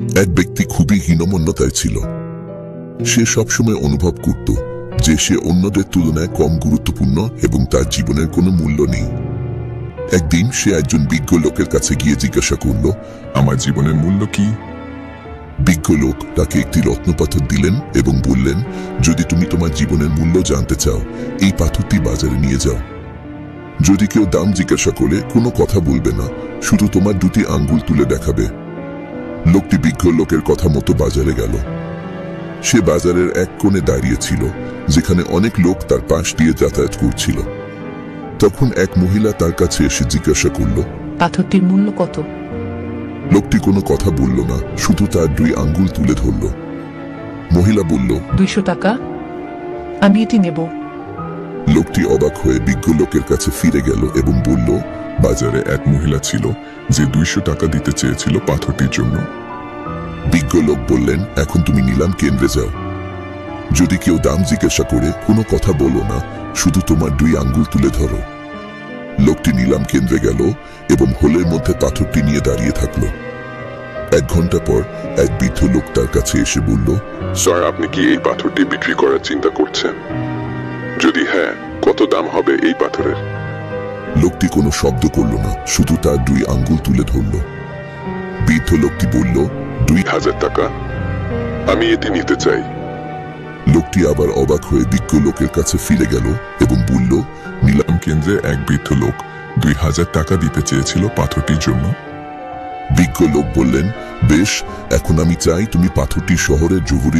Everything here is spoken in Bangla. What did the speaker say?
এক ব্যক্তি খুবই হীনমন্যতায় ছিল। সে সবসময় অনুভব করত যে সে অন্যদের তুলনায় কম গুরুত্বপূর্ণ এবং তার জীবনের কোনো মূল্য নেই। একদিন সে একজন বিজ্ঞ লোকের কাছে গিয়ে জিজ্ঞাসা করল, আমার জীবনের মূল্য কি? বিজ্ঞ লোক তাকে একটি রত্নপাথর দিলেন এবং বললেন, যদি তুমি তোমার জীবনের মূল্য জানতে চাও, এই পাথরটি বাজারে নিয়ে যাও। যদি কেউ দাম জিজ্ঞাসা করে কোনো কথা বলবে না, শুধু তোমার দুটি আঙ্গুল তুলে দেখাবে। লোকটি বিজ্ঞ লোকের কথা মতো বাজারে গেল। সে বাজারের এক কোণে দাঁড়িয়েছিল, যেখানে অনেক লোক তার পাশ দিয়ে যাতায়াত করছিল। তখন এক মহিলা তার কাছে এসে জিজ্ঞাসা করল, পাথরটির মূল্য কত? লোকটি কোনো কথা বলল না, শুধু তার দুই আঙ্গুল তুলে ধরল। মহিলা বলল, 200 টাকা, আমি এটি নেব। লোকটি অবাক হয়ে বিজ্ঞ লোকের কাছে ফিরে গেল এবং বলল, বাজারে এক মহিলা ছিল যে 200 টাকা দিতে চেয়েছিল পাথরটির জন্য। বিজ্ঞ লোক বললেন, এখন তুমি নিলাম কেন্দ্রে যাও। যদি কেউ দাম জিজ্ঞাসা করে কোনো কথা বলো না, শুধু তোমার দুই আঙ্গুল তুলে ধরো। লোকটি নিলাম কেন্দ্রে গেল এবং হোলের মধ্যে পাথরটি নিয়ে দাঁড়িয়ে থাকলো। 1 ঘন্টা পর এক বৃদ্ধ লোক তার কাছে এসে বলল, স্যার, আপনি কি এই পাথরটি বিক্রি করার চিন্তা করছেন? যদি হ্যাঁ, কত দাম হবে এই পাথরের? লোকটি কোনো শব্দ করল না, শুধু তার দুই আঙ্গুল তুলে ধরল। বৃদ্ধ লোকটি বলল, 2000 টাকা, আমি এটি নিতে চাই। লোকটি আবার অবাক হয়ে বিজ্ঞ লোকের কাছে ফিরে গেল এবং বলল, নিলাম কেন্দ্রে এক বৃদ্ধ লোক 2000 টাকা দিতে চেয়েছিল পাথরটির জন্য। বিজ্ঞ লোক বললেন, বেশ, এখন আমি চাই তুমি পাথরটি শহরের জহুরি